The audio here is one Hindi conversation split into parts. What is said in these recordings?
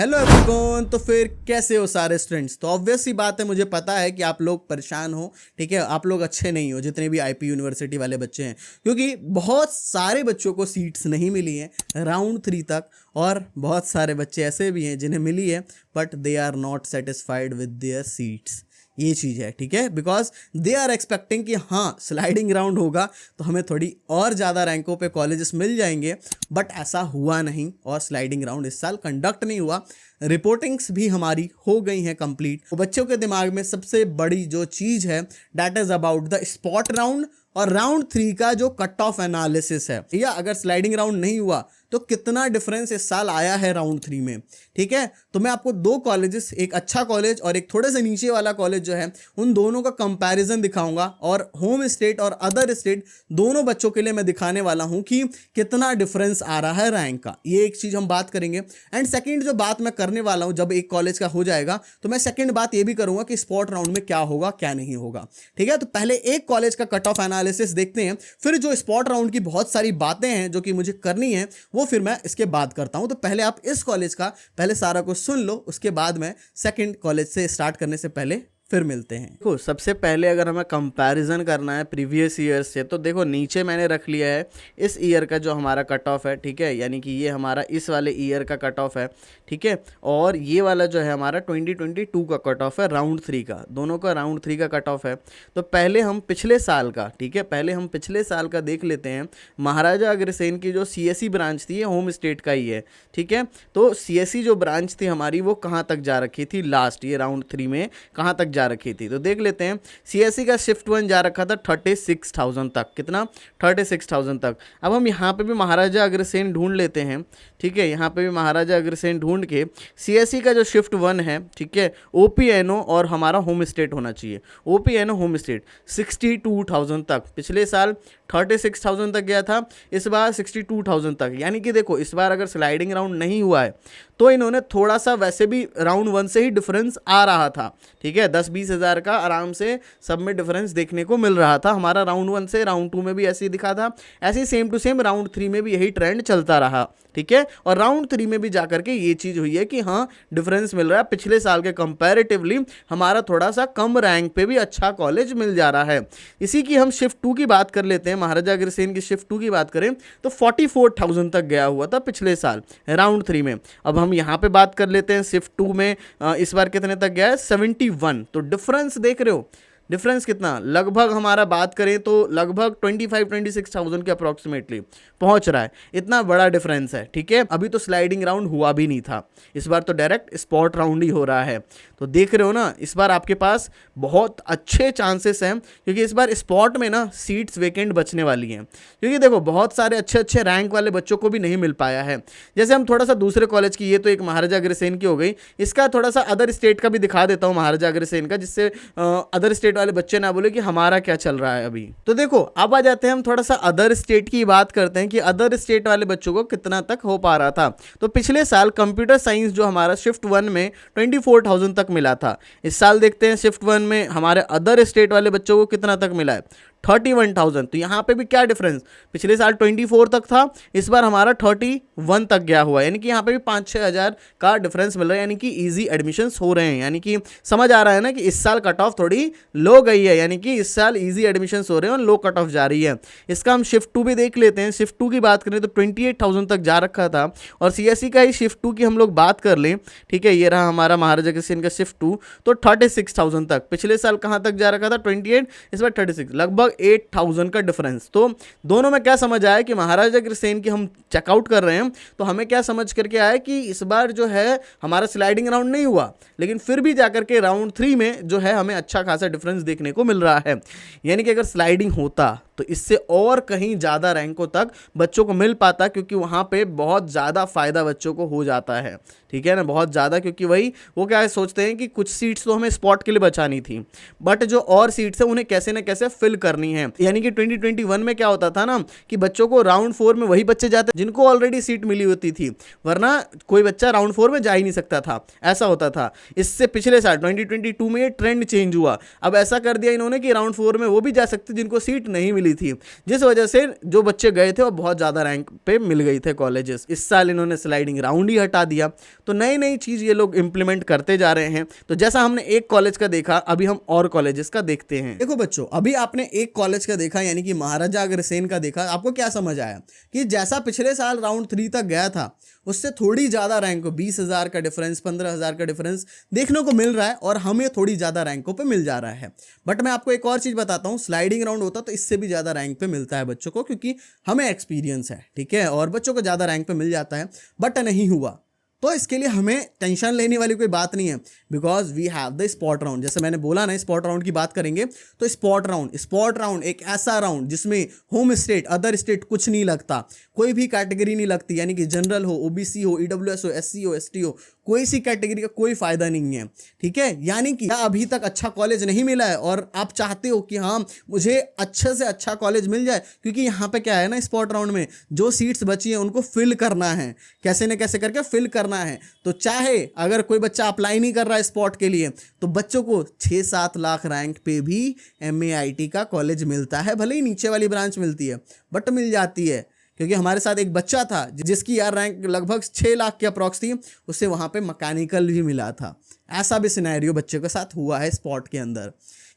Hello everyone. तो फिर कैसे हो सारे स्टूडेंट्स। तो ऑब्वियस सी बात है, मुझे पता है कि आप लोग परेशान हो। ठीक है, आप लोग अच्छे नहीं हो जितने भी आईपी यूनिवर्सिटी वाले बच्चे हैं, क्योंकि बहुत सारे बच्चों को सीट्स नहीं मिली हैं राउंड 3 तक, और बहुत सारे बच्चे ऐसे भी हैं जिन्हें मिली है but they are not satisfied with their seats. ये चीज़ है, ठीक है, बिकॉज दे आर एक्सपेक्टिंग कि हाँ स्लाइडिंग राउंड होगा तो हमें थोड़ी और ज़्यादा रैंकों पे कॉलेजेस मिल जाएंगे, बट ऐसा हुआ नहीं और स्लाइडिंग राउंड इस साल कंडक्ट नहीं हुआ। रिपोर्टिंग्स भी हमारी हो गई हैं कंप्लीट। तो बच्चों के दिमाग में सबसे बड़ी जो चीज़ है that is about the spot round और राउंड 3 का जो कट ऑफ एनालिसिस है, या अगर स्लाइडिंग राउंड नहीं हुआ तो कितना डिफरेंस इस साल आया है राउंड 3 में। ठीक है, तो मैं आपको दो कॉलेजेस, एक अच्छा कॉलेज और एक थोड़े से नीचे वाला कॉलेज जो है, उन दोनों का कंपैरिजन दिखाऊंगा, और होम स्टेट और अदर स्टेट दोनों बच्चों के लिए मैं दिखाने वाला हूं कि कितना डिफरेंस आ रहा है रैंक का। ये एक चीज़ हम बात करेंगे। एंड सेकेंड जो बात मैं करने वाला हूं, जब एक कॉलेज का हो जाएगा तो मैं सेकेंड बात ये भी करूंगा कि स्पॉट राउंड में क्या होगा क्या नहीं होगा। ठीक है, तो पहले एक कॉलेज का कट ऑफ एनालिसिस देखते हैं, फिर जो स्पॉट राउंड की बहुत सारी बातें हैं जो कि मुझे करनी है वो फिर मैं इसके बाद करता हूं। तो पहले आप इस कॉलेज का पहले सारा कुछ सुन लो, उसके बाद मैं सेकंड कॉलेज से स्टार्ट करने से पहले फिर मिलते हैं। देखो, सबसे पहले अगर हमें कंपैरिजन करना है प्रीवियस ईयर से, तो देखो नीचे मैंने रख लिया है इस ईयर का जो हमारा कट ऑफ है। ठीक है, यानी कि ये हमारा इस वाले ईयर का कट ऑफ है। ठीक है, और ये वाला जो है हमारा 2022 का कट ऑफ है राउंड 3 का, दोनों का राउंड 3 का कट ऑफ है। तो पहले हम पिछले साल का, ठीक है, पहले हम पिछले साल का देख लेते हैं। महाराजा अग्रसेन की जो सीएसई ब्रांच थी, ये होम स्टेट का ही है। ठीक है, तो सीएसई जो ब्रांच थी हमारी वो कहाँ तक जा रखी थी लास्ट, ये राउंड 3 में कहाँ तक जा रखी थी, तो देख लेते हैं। सीएसई का शिफ्ट 1 जा रखा था 36,000 तक, कितना 36,000 तक। अब हम यहाँ पे भी महाराजा अग्रसेन ढूंढ लेते हैं। ठीक है, यहाँ पे भी महाराजा अग्रसेन ढूंढ के सीएसई का जो शिफ्ट 1 है, ठीक है, ओपीएनओ और हमारा होम स्टेट होना चाहिए। ओपीएनओ होम स्टेट 62,000 तक, पिछले साल 36,000 तक गया था, इस बार 62,000 तक। यानी कि देखो, इस बार अगर स्लाइडिंग राउंड नहीं हुआ है तो इन्होंने थोड़ा सा, वैसे भी राउंड 1 से ही डिफरेंस आ रहा था। ठीक है, 10-20 हज़ार का आराम से सब में डिफरेंस देखने को मिल रहा था हमारा। राउंड 1 से राउंड 2 में भी ऐसे ही दिखा था, ऐसे ही सेम टू सेम राउंड 3 में भी यही ट्रेंड चलता रहा। ठीक है, और राउंड 3 में भी जाकर के ये चीज़ हुई है कि हाँ डिफरेंस मिल रहा है, पिछले साल के कंपैरेटिवली हमारा थोड़ा सा कम रैंक पे भी अच्छा कॉलेज मिल जा रहा है। इसी की हम शिफ्ट 2 की बात कर लेते हैं। महाराजा अग्रसेन की शिफ्ट 2 की बात करें तो 44,000 तक गया हुआ था पिछले साल राउंड 3 में। अब हम यहाँ पे बात कर लेते हैं शिफ्ट 2 में इस बार कितने तक गया है, 71। तो डिफरेंस देख रहे हो, डिफरेंस कितना, लगभग हमारा बात करें तो लगभग 25-26,000 के अप्रॉक्सीमेटली पहुंच रहा है। इतना बड़ा डिफरेंस है। ठीक है, अभी तो स्लाइडिंग राउंड हुआ भी नहीं था, इस बार तो डायरेक्ट स्पॉट राउंड ही हो रहा है। तो देख रहे हो ना, इस बार आपके पास बहुत अच्छे चांसेस हैं, क्योंकि इस बार स्पॉट में ना सीट्स वेकेंट बचने वाली हैं। क्योंकि देखो, बहुत सारे अच्छे अच्छे रैंक वाले बच्चों को भी नहीं मिल पाया है। जैसे हम थोड़ा सा दूसरे कॉलेज की, ये तो एक महाराजा अग्रसेन की हो गई, इसका थोड़ा सा अदर स्टेट का भी दिखा देता हूँ महाराजा अग्रसेन का, जिससे अदर स्टेट वाले बच्चे ना बोले कि हमारा क्या चल रहा है अभी। तो देखो, अब आ जाते हैं हम थोड़ा सा अदर स्टेट की बात करते हैं कि अदर स्टेट वाले बच्चों को कितना तक हो पा रहा था। तो पिछले साल कंप्यूटर साइंस जो हमारा शिफ्ट 1 में 24,000 तक मिला था, इस साल देखते हैं शिफ्ट 1 में हमारे अदर स्टेट वाले बच्चों को कितना तक मिला है, 31,000। तो यहाँ पे भी क्या डिफरेंस, पिछले साल 24 तक था, इस बार हमारा 31 तक गया हुआ है। यानी कि यहाँ पे भी 5-6 हज़ार का डिफरेंस मिल रहा है, यानी कि इजी एडमिशन्स हो रहे हैं। यानी कि समझ आ रहा है ना कि इस साल कट ऑफ थोड़ी लो गई है, यानी कि इस साल इजी एडमिशन्स हो रहे हैं और लो कट ऑफ जा रही है। इसका हम शिफ्ट 2 भी देख लेते हैं। शिफ्ट 2 की बात करें तो 28,000 तक जा रखा था, और सीएसई का ही शिफ्ट 2 की हम लोग बात कर लें, ठीक है, ये रहा हमारा महाराजा अग्रसेन का शिफ्ट 2, तो 36,000 तक। पिछले साल कहाँ तक जा रखा था, 28, इस बार 36, लगभग 8,000 का डिफरेंस। तो दोनों में क्या समझ आया कि महाराजा अग्रसेन की हम चेकआउट कर रहे हैं तो हमें क्या समझ करके आया कि इस बार जो है हमारा स्लाइडिंग राउंड नहीं हुआ, लेकिन फिर भी जाकर के राउंड 3 में जो है हमें अच्छा खासा डिफरेंस देखने को मिल रहा है। यानी कि अगर स्लाइडिंग होता तो इससे और कहीं ज़्यादा रैंकों तक बच्चों को मिल पाता, क्योंकि वहाँ पे बहुत ज़्यादा फायदा बच्चों को हो जाता है। ठीक है ना, बहुत ज़्यादा, क्योंकि वही वो क्या सोचते हैं कि कुछ सीट्स तो हमें स्पॉट के लिए बचानी थी, बट जो और सीट्स है उन्हें कैसे ना कैसे फिल करनी है। यानी कि 2021 में क्या होता था ना कि बच्चों को राउंड 4 में वही बच्चे जाते जिनको ऑलरेडी सीट मिली होती थी, वरना कोई बच्चा राउंड 4 में जा ही नहीं सकता था, ऐसा होता था। इससे पिछले साल 2022 में ये ट्रेंड चेंज हुआ। अब ऐसा कर दिया इन्होंने कि राउंड 4 में वो भी जा सकते जिनको सीट नहीं मिली मिली थी, जिस वजह से जो बच्चे गए थे वो बहुत ज़्यादा रैंक पे मिल गई थे कॉलेजेस। इस साल इन्होंने स्लाइडिंग राउंड ही हटा दिया। तो नई नई चीज़ ये लोग इंप्लीमेंट करते जा रहे हैं। तो जैसा हमने एक कॉलेज का देखा, अभी हम और कॉलेजेस का देखते हैं। देखो बच्चों, अभी आपने एक कॉलेज का देखा यानी कि महाराजा अग्रसेन का देखा। आपको क्या समझ आया कि जैसा पिछले साल राउंड 3 तक गया था उससे थोड़ी ज़्यादा रैंक को 20,000 का डिफरेंस, 15,000 का डिफरेंस देखने को मिल रहा है और हमें थोड़ी ज़्यादा रैंकों पे मिल जा रहा है। बट मैं आपको एक और चीज़ बताता हूँ, स्लाइडिंग राउंड होता तो इससे भी ज़्यादा रैंक पे मिलता है बच्चों को, क्योंकि हमें एक्सपीरियंस है, ठीक है, और बच्चों को ज़्यादा रैंक पे मिल जाता है। बट नहीं हुआ तो इसके लिए हमें टेंशन लेने वाली कोई बात नहीं है, because we have the spot round. जैसे मैंने बोला ना, स्पॉट राउंड की बात करेंगे तो स्पॉट राउंड एक ऐसा राउंड जिसमें होम स्टेट, अदर स्टेट कुछ नहीं लगता, कोई भी कैटेगरी नहीं लगती, यानी कि जनरल हो, ओबीसी हो, ईडब्ल्यूएस हो, एससी हो, एसटी हो, कोई सी कैटेगरी का कोई फायदा नहीं है, ठीक है। यानी कि अभी तक अच्छा कॉलेज नहीं मिला है और आप चाहते हो कि हाँ मुझे अच्छे से अच्छा कॉलेज मिल जाए, क्योंकि यहाँ पे क्या है ना, स्पॉट राउंड में जो सीट्स बची हैं उनको फिल करना है, कैसे न कैसे करके फिल करना है। तो चाहे अगर कोई बच्चा अप्लाई नहीं कर रहा है स्पॉट के लिए, तो बच्चों को 6-7 लाख रैंक पे भी MAIT का कॉलेज मिलता है, भले ही नीचे वाली ब्रांच मिलती है बट मिल जाती है। क्योंकि हमारे साथ एक बच्चा था जिसकी यार रैंक लगभग 6 लाख के अप्रॉक्स थी, उससे वहाँ पे मैकेनिकल भी मिला था। ऐसा भी सिनेरियो बच्चे के साथ हुआ है स्पॉट के अंदर।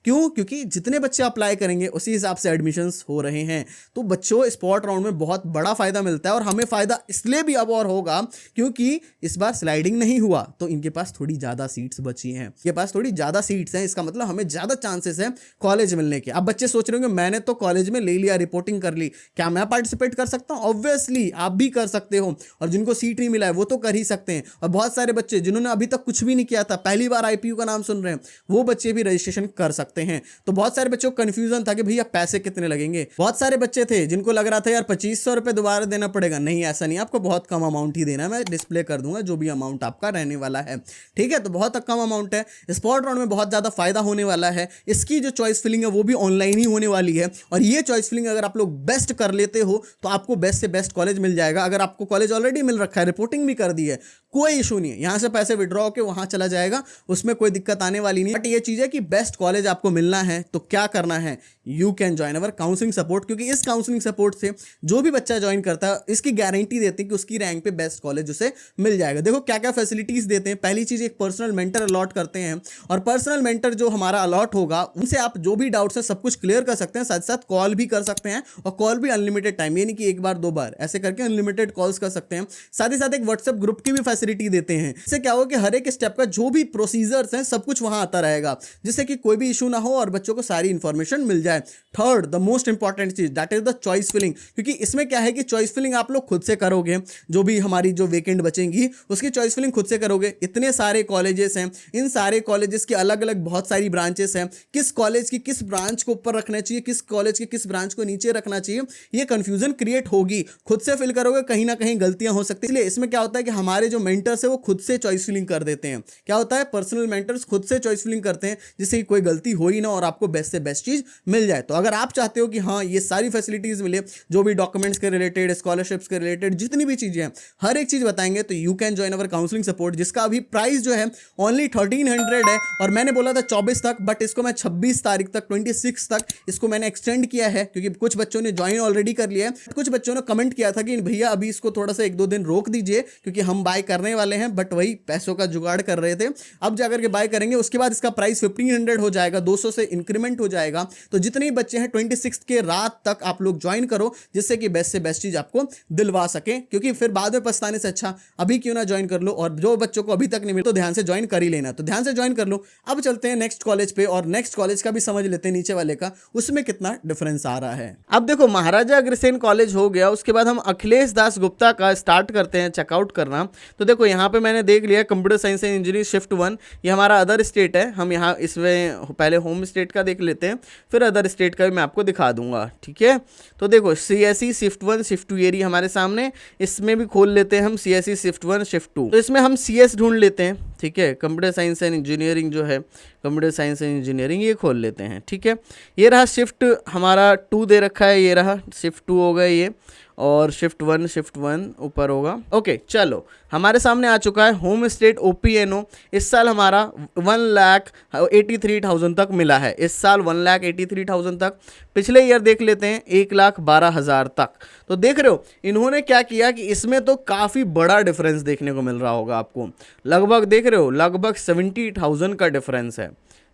क्यों? क्योंकि जितने बच्चे अप्लाई करेंगे उसी हिसाब से एडमिशन्स हो रहे हैं। तो बच्चों स्पॉट राउंड में बहुत बड़ा फ़ायदा मिलता है और हमें फ़ायदा इसलिए भी अब और होगा क्योंकि इस बार स्लाइडिंग नहीं हुआ, तो इनके पास थोड़ी ज़्यादा सीट्स बची हैं, इनके पास थोड़ी ज़्यादा सीट्स हैं, इसका मतलब हमें ज़्यादा चांसेस हैं कॉलेज मिलने के। अब बच्चे सोच रहे होंगे मैंने तो कॉलेज में ले लिया, रिपोर्टिंग कर ली, क्या मैं पार्टिसिपेट कर सकता हूँ? ऑब्वियसली आप भी कर सकते हो, और जिनको सीट नहीं मिला है वो तो कर ही सकते हैं। और बहुत सारे बच्चे जिन्होंने अभी तक कुछ भी नहीं किया था, पहली बार IPU का नाम सुन रहे हैं, वो बच्चे भी रजिस्ट्रेशन कर सकते हैं। तो बहुत सारे बच्चों को कंफ्यूजन था कि भैया पैसे कितने लगेंगे। बहुत सारे बच्चे थे जिनको लग रहा था यार 2500 रुपये दोबारा देना पड़ेगा। नहीं, ऐसा नहीं, आपको बहुत कम अमाउंट ही देना है। मैं डिस्प्ले कर दूंगा जो भी अमाउंट आपका रहने वाला है, ठीक है। तो बहुत कम अमाउंट है। स्पॉट राउंड में बहुत ज़्यादा फायदा होने वाला है। इसकी जो चॉइस फिलिंग है वो भी ऑनलाइन ही होने वाली है, और ये चॉइस फिलिंग अगर आप लोग बेस्ट कर लेते हो तो आपको बेस्ट से बेस्ट कॉलेज मिल जाएगा। अगर आपको कॉलेज ऑलरेडी मिल रखा है, रिपोर्टिंग भी कर दी है, कोई इशू नहीं है, यहाँ से पैसे विड्रॉ होकर वहाँ चला जाएगा, उसमें कोई दिक्कत आने वाली नहीं। बट ये चीज़ है कि बेस्ट कॉलेज आपको मिलना है तो क्या करना है, you can join our counselling support, क्योंकि इस काउंसलिंग सपोर्ट से जो भी बच्चा ज्वाइन करता है इसकी गारंटी देते हैं कि उसकी रैंक पे बेस्ट कॉलेज उसे मिल जाएगा। देखो क्या क्या फैसिलिटीज देते हैं। पहली चीज, एक पर्सनल मेंटर अलॉट करते हैं, और पर्सनल मेंटर जो हमारा अलॉट होगा उनसे आप जो भी डाउट्स है सब कुछ क्लियर कर सकते हैं, साथ साथ कॉल भी कर सकते हैं, और कॉल भी अनलिमिटेड टाइम, यानी कि एक बार 2 बार ऐसे करके अनलिमिटेड कॉल्स कर सकते हैं। साथ ही साथ एक व्हाट्सएप ग्रुप की भी फैसिलिटी देते हैं। इससे क्या होगा कि हर एक स्टेप का जो भी प्रोसीजर्स हैं सब कुछ वहां आता रहेगा, जिससे कि कोई भी इशू ना हो और बच्चों को सारी इंफॉर्मेशन मिल जाए। थर्ड, द मोस्ट इंपॉर्टेंट चीज, that is the choice filling, क्योंकि इसमें क्या है कि चॉइस फिलिंग आप लोग खुद से करोगे। जो भी हमारी जो वेकेंट बचेंगी उसकी चॉइस फिलिंग खुद से करोगे। इतने सारे कॉलेजेस हैं, इन सारे कॉलेजेस की अलग अलग बहुत सारी ब्रांचेस हैं, किस कॉलेज की किस ब्रांच को ऊपर रखना चाहिए, किस कॉलेज की किस ब्रांच को नीचे रखना चाहिए, ये कंफ्यूजन क्रिएट होगी। खुद से फिल करोगे कहीं ना कहीं गलतियां हो सकती है, इसलिए इसमें क्या होता है कि हमारे जो मेंटर्स है वो खुद से चॉइस फिलिंग कर देते हैं। क्या होता है, पर्सनल मेंटर्स खुद से चॉइस फिलिंग करते हैं, जिससे कोई गलती हो ही ना और आपको बेस्ट से बेस्ट चीज मिल जाए। तो अगर आप चाहते हो कि हाँ ये सारी फैसिलिटीज मिले, जो भी डॉक्यूमेंट्स के रिलेटेड, स्कॉलरशिप्स के रिलेटेड जितनी भी चीजें हैं हर एक चीज बताएंगे, तो you can join our counselling support, जिसका अभी प्राइस जो है ओनली 1300 है। और मैंने बोला था 24 तक, बट इसको मैं 26 तारीख तक, 26 तक इसको मैंने एक्सटेंड किया है, क्योंकि कुछ बच्चों ने ज्वाइन ऑलरेडी कर लिया है। कुछ बच्चों ने कमेंट किया था कि भैया अभी इसको थोड़ा सा 1-2 दिन रोक दीजिए, क्योंकि हम बाय करने वाले हैं, बट वही पैसों का जुगाड़ कर रहे थे। अब जाकर के बाय करेंगे, उसके बाद इसका प्राइस 1500 हो जाएगा, 200 से इंक्रीमेंट हो जाएगा। तो जितने बच्चे हैं 26 के रात तक आप लोग ज्वाइन करो, जिससे कि बेस्ट से बेस्ट चीज आपको दिलवा सके, क्योंकि फिर बाद में पछताने से अच्छा अभी क्यों ना ज्वाइन कर लो। और जो बच्चों को अभी तक नहीं मिला तो ध्यान से ज्वाइन कर ही लेना, तो ध्यान से ज्वाइन कर लो। अब चलते हैं नेक्स्ट कॉलेज पे, और नेक्स्ट कॉलेज का भी समझ लेते हैं नीचे वाले का, उसमें कितना डिफरेंस आ रहा है। अब देखो महाराजा अग्रसेन कॉलेज हो गया, उसके बाद हम अखिलेश दास गुप्ता का स्टार्ट करते हैं चेकआउट करना। तो देखो यहाँ पे मैंने देख लिया computer science and engineering shift 1, ये हमारा अदर स्टेट है। हम यहाँ इसमें पहले होम स्टेट का देख लेते हैं, फिर अदर स्टेट का भी मैं आपको दिखा दूंगा, ठीक है। तो देखो CSE शिफ्ट 1 शिफ्ट 2 एरिया हमारे सामने, इसमें भी खोल लेते हैं हम CSE शिफ्ट 1 शिफ्ट 2। तो इसमें हम CS ढूंढ लेते हैं, ठीक है। कंप्यूटर साइंस एंड इंजीनियरिंग जो है, कंप्यूटर साइंस एंड इंजीनियरिंग ये खोल लेते हैं, ठीक है। ये रहा शिफ्ट हमारा 2 दे रखा है, ये रहा शिफ्ट 2 हो गया ये। और शिफ्ट वन ऊपर होगा। ओके चलो, हमारे सामने आ चुका है होम स्टेट OPNO। इस साल हमारा 1,83,000 तक मिला है, इस साल 1,83,000 तक। पिछले ईयर देख लेते हैं 1,12,000 तक। तो देख रहे हो इन्होंने क्या किया कि इसमें तो काफ़ी बड़ा डिफरेंस देखने को मिल रहा होगा आपको, लगभग देख रहे हो लगभग 70,000 का डिफरेंस है।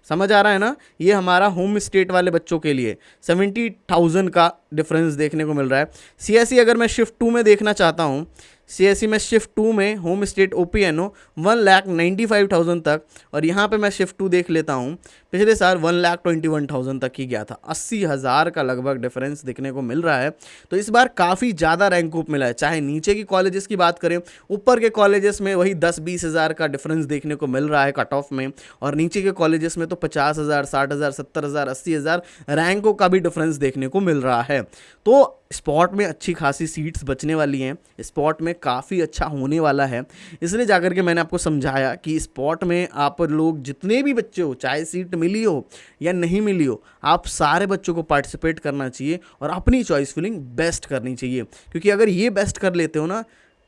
समझ आ रहा है ना, ये हमारा होम स्टेट वाले बच्चों के लिए 70,000 का डिफरेंस देखने को मिल रहा है। CSE अगर मैं शिफ्ट 2 में देखना चाहता हूँ, CSE में शिफ्ट 2 में होम स्टेट OPNO 1,95,000 तक, और यहाँ पे मैं शिफ्ट 2 देख लेता हूँ, पिछले साल 1,21,000 तक ही गया था। 80,000 का लगभग डिफरेंस देखने को मिल रहा है। तो इस बार काफ़ी ज़्यादा रैंक अप मिला है, चाहे नीचे की कॉलेजेस की बात करें, ऊपर के कॉलेजेस में वही 10-20,000 का डिफरेंस देखने को मिल रहा है कट ऑफ में, और नीचे के कॉलेजेस में तो 50,000, 60,000, 70,000, 80,000 रैंकों का भी डिफरेंस देखने को मिल रहा है। तो स्पॉट में अच्छी खासी सीट्स बचने वाली हैं, स्पॉट में काफ़ी अच्छा होने वाला है। इसलिए जाकर के मैंने आपको समझाया कि स्पॉट में आप लोग जितने भी बच्चे हो, चाहे सीट मिली हो या नहीं मिली हो, आप सारे बच्चों को पार्टिसिपेट करना चाहिए और अपनी चॉइस फिलिंग बेस्ट करनी चाहिए। क्योंकि अगर ये बेस्ट कर लेते हो ना,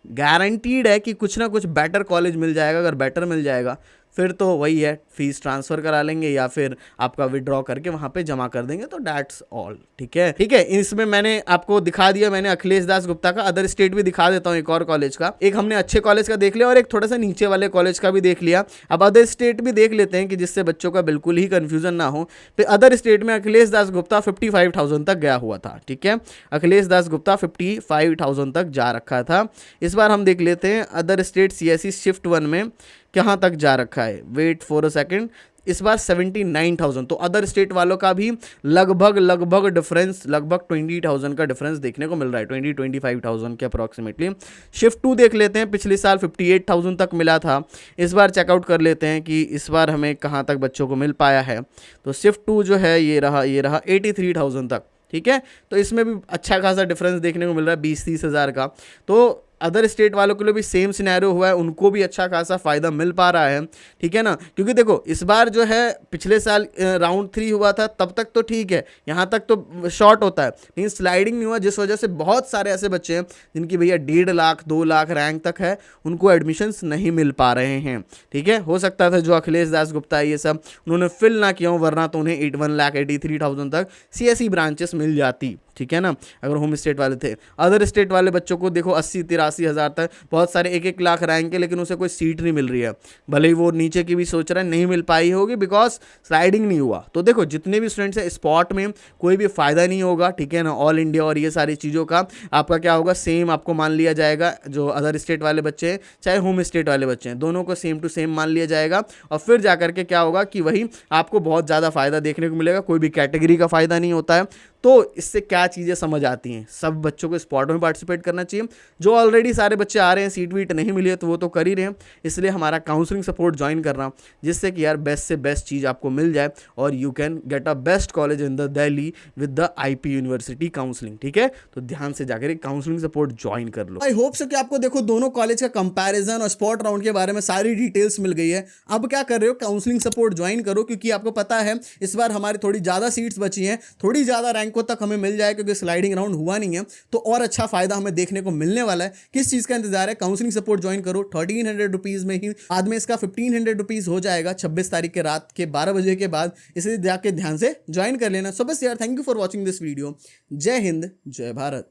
गारंटीड है कि कुछ ना कुछ बेटर कॉलेज मिल जाएगा। अगर बेटर मिल जाएगा फिर तो वही है, फीस ट्रांसफ़र करा लेंगे या फिर आपका विड्रॉ करके वहाँ पे जमा कर देंगे, तो दैट्स ऑल। ठीक है, ठीक है। इसमें मैंने आपको दिखा दिया, मैंने अखिलेश दास गुप्ता का। अदर स्टेट भी दिखा देता हूँ, एक और कॉलेज का, एक हमने अच्छे कॉलेज का देख लिया और एक थोड़ा सा नीचे वाले कॉलेज का भी देख लिया। अब अदर स्टेट भी देख लेते हैं कि जिससे बच्चों का बिल्कुल ही कन्फ्यूजन ना हो। फिर अदर स्टेट में अखिलेश दास गुप्ता 55,000 तक गया हुआ था। ठीक है, अखिलेश दास गुप्ता 55,000 तक जा रखा था। इस बार हम देख लेते हैं अदर स्टेट CSE शिफ्ट 1 में कहाँ तक जा रखा है। वेट फॉर अ सेकेंड, इस बार 79,000। तो अदर स्टेट वालों का भी लगभग डिफरेंस, लगभग 20,000 का डिफरेंस देखने को मिल रहा है, 20-25,000 के अप्रॉक्सीमेटली। शिफ्ट 2 देख लेते हैं, पिछले साल 58,000 तक मिला था। इस बार चेकआउट कर लेते हैं कि इस बार हमें कहाँ तक बच्चों को मिल पाया है। तो शिफ्ट 2 जो है ये रहा 83,000 तक। ठीक है, तो इसमें भी अच्छा खासा डिफरेंस देखने को मिल रहा है, 20-30,000 का। तो अदर स्टेट वालों के लिए भी सेम सिनेरियो हुआ है, उनको भी अच्छा खासा फ़ायदा मिल पा रहा है। ठीक है ना, क्योंकि देखो इस बार जो है पिछले साल राउंड 3 हुआ था, तब तक तो ठीक है, यहाँ तक तो शॉर्ट होता है, लेकिन स्लाइडिंग नहीं हुआ, जिस वजह से बहुत सारे ऐसे बच्चे हैं जिनकी भैया 1.5 लाख 2 लाख रैंक तक है, उनको एडमिशन्स नहीं मिल पा रहे हैं। ठीक है, हो सकता था जो अखिलेश दास गुप्ता है ये सब उन्होंने फिल ना किया हो, वरना तो उन्हें 1,83,000 तक CSE ब्रांचेस मिल जाती। ठीक है ना, अगर होम स्टेट वाले थे। अदर स्टेट वाले बच्चों को देखो 80-83,000 तक, बहुत सारे 1-1 लाख रैंक है, लेकिन उसे कोई सीट नहीं मिल रही है। भले ही वो नीचे की भी सोच रहा है, नहीं मिल पाई होगी बिकॉज स्लाइडिंग नहीं हुआ। तो देखो जितने भी स्टूडेंट्स हैं, स्पॉट में कोई भी फ़ायदा नहीं होगा। ठीक है ना, ऑल इंडिया और ये सारी चीज़ों का आपका क्या होगा, सेम आपको मान लिया जाएगा। जो अदर स्टेट वाले बच्चे हैं चाहे होम स्टेट वाले बच्चे हैं, दोनों को सेम टू सेम मान लिया जाएगा। और फिर जा करके क्या होगा कि वही आपको बहुत ज़्यादा फ़ायदा देखने को मिलेगा, कोई भी कैटेगरी का फ़ायदा नहीं होता है। तो इससे क्या चीज़ें समझ आती हैं, सब बच्चों को स्पॉट में पार्टिसिपेट करना चाहिए। जो ऑलरेडी सारे बच्चे आ रहे हैं, सीट वीट नहीं मिली है तो वो तो कर ही रहे हैं, इसलिए हमारा काउंसलिंग सपोर्ट ज्वाइन करना, जिससे कि यार बेस्ट से बेस्ट चीज़ आपको मिल जाए और you can get a best college in the Delhi with the IP university counselling. ठीक है, तो ध्यान से जाकर काउंसलिंग सपोर्ट ज्वाइन कर लो। आई होप सो कि आपको देखो दोनों कॉलेज का कंपैरिजन और स्पॉट राउंड के बारे में सारी डिटेल्स मिल गई है। अब क्या कर रहे हो, काउंसलिंग सपोर्ट ज्वाइन करो, क्योंकि आपको पता है इस बार हमारी थोड़ी ज़्यादा सीट्स बची हैं, थोड़ी ज़्यादा रैंकों तक हमें मिल जाए, क्योंकि स्लाइडिंग राउंड हुआ नहीं है, तो और अच्छा फायदा हमें देखने को मिलने वाला है। किस चीज़ का इंतजार है, काउंसलिंग सपोर्ट ज्वाइन करो। 1300 रुपीज़ में ही बाद में इसका 1500 रुपीज़ हो जाएगा 26 तारीख के रात के 12 बजे के बाद, इसलिए जाके ध्यान से ज्वाइन कर लेना। सो बस यार, thank you for watching this video. जय हिंद, जय भारत।